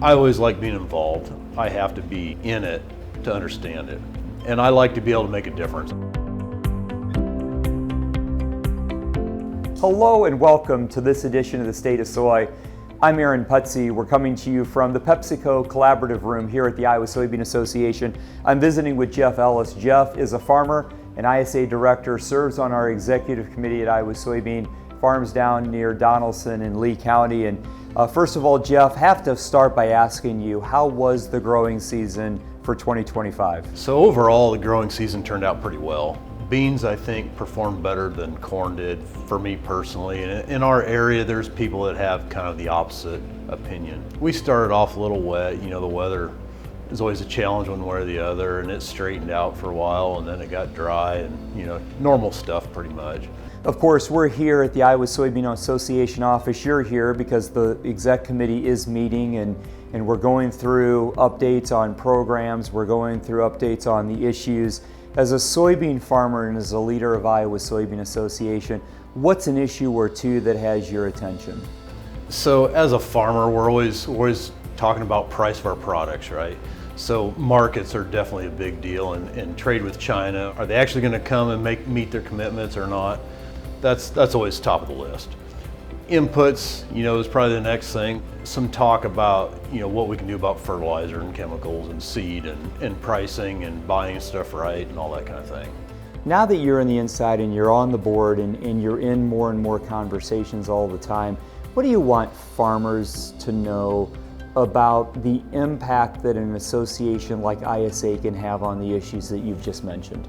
I always like being involved. I have to be in it to understand it. And I like to be able to make a difference. Hello and welcome to this edition of the State of Soy. I'm Aaron Putsey. We're coming to you from the PepsiCo Collaborative Room here at the Iowa Soybean Association. I'm visiting with Jeff Ellis. Jeff is a farmer, an ISA director, serves on our executive committee at Iowa Soybean, farms down near Donaldson in Lee County. And first of all, Jeff, have to start by asking you, how was the growing season for 2025? So overall, the growing season turned out pretty well. Beans, I think, performed better than corn did for me personally. And in our area, there's people that have kind of the opposite opinion. We started off a little wet. You know, the weather is always a challenge one way or the other, and it straightened out for a while, and then it got dry and, you know, normal stuff pretty much. Of course, we're here at the Iowa Soybean Association office. You're here because the exec committee is meeting, and we're going through updates on programs. We're going through updates on the issues. As a soybean farmer and as a leader of Iowa Soybean Association, what's an issue or two that has your attention? So as a farmer, we're always talking about price of our products, right? So markets are definitely a big deal, and trade with China. Are they actually going to come and meet their commitments or not? That's always top of the list. Inputs, you know, is probably the next thing. Some talk about, you know, what we can do about fertilizer and chemicals and seed and pricing and buying stuff right and all that kind of thing. Now that you're on the inside and you're on the board and you're in more and more conversations all the time, what do you want farmers to know about the impact that an association like ISA can have on the issues that you've just mentioned?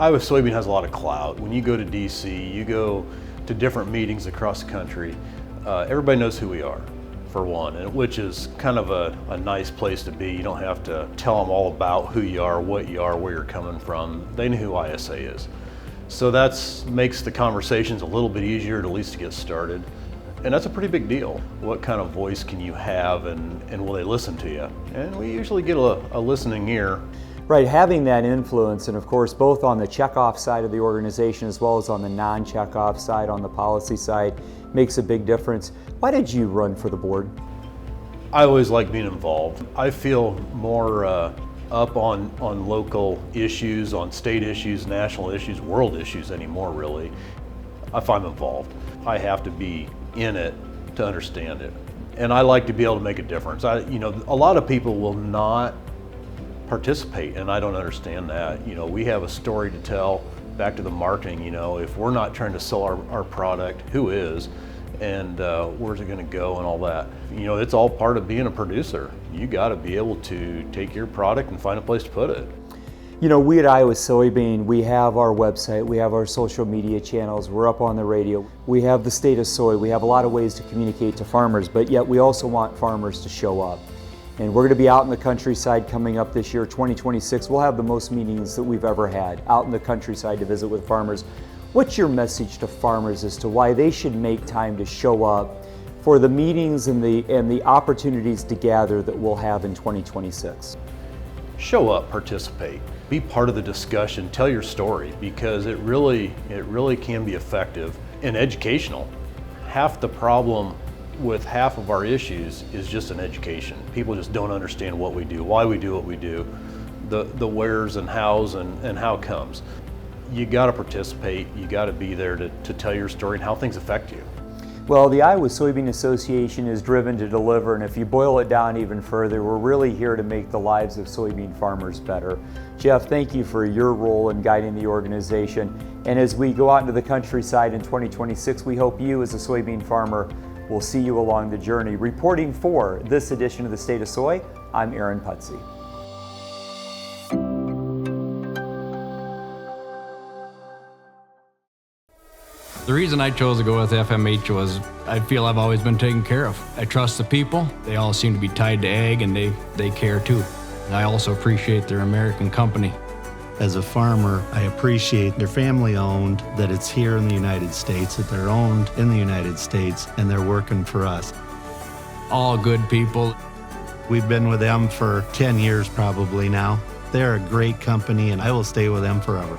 Iowa Soybean has a lot of clout. When you go to DC, you go to different meetings across the country, everybody knows who we are, for one, and which is kind of a nice place to be. You don't have to tell them all about who you are, what you are, where you're coming from. They know who ISA is. So that makes the conversations a little bit easier, at least to get started. And that's a pretty big deal. What kind of voice can you have, and will they listen to you? And we usually get a listening ear. Right, having that influence, and of course both on the checkoff side of the organization as well as on the non-checkoff side, on the policy side, makes a big difference. Why did you run for the board? I always like being involved. I feel more up on local issues, on state issues, national issues, world issues anymore, really, if I'm involved. I have to be in it to understand it. And I like to be able to make a difference. You know, a lot of people will not participate, and I don't understand that. You know, we have a story to tell. Back to the marketing, you know, if we're not trying to sell our product, who is? And where's it going to go and all that? You know, it's all part of being a producer. You got to be able to take your product and find a place to put it. You know, we at Iowa Soybean, we have our website, we have our social media channels, we're up on the radio, we have the State of Soy, we have a lot of ways to communicate to farmers, but yet we also want farmers to show up. And we're going to be out in the countryside coming up this year, 2026. We'll have the most meetings that we've ever had out in the countryside to visit with farmers. What's your message to farmers as to why they should make time to show up for the meetings and the opportunities to gather that we'll have in 2026? Show up, participate, be part of the discussion, tell your story, because it really can be effective and educational. Half the problem with half of our issues is just an education. People just don't understand what we do, why we do what we do, the wheres and hows and how comes. You got to participate, you got to be there to tell your story and how things affect you. Well, the Iowa Soybean Association is driven to deliver, and if you boil it down even further, we're really here to make the lives of soybean farmers better. Jeff, thank you for your role in guiding the organization. And as we go out into the countryside in 2026, we hope you as a soybean farmer will see you along the journey. Reporting for this edition of the State of Soy, I'm Aaron Putsey. The reason I chose to go with FMH was I feel I've always been taken care of. I trust the people. They all seem to be tied to ag, and they care too. And I also appreciate their American company. As a farmer, I appreciate they're family owned, that it's here in the United States, that they're owned in the United States, and they're working for us. All good people. We've been with them for 10 years probably now. They're a great company, and I will stay with them forever.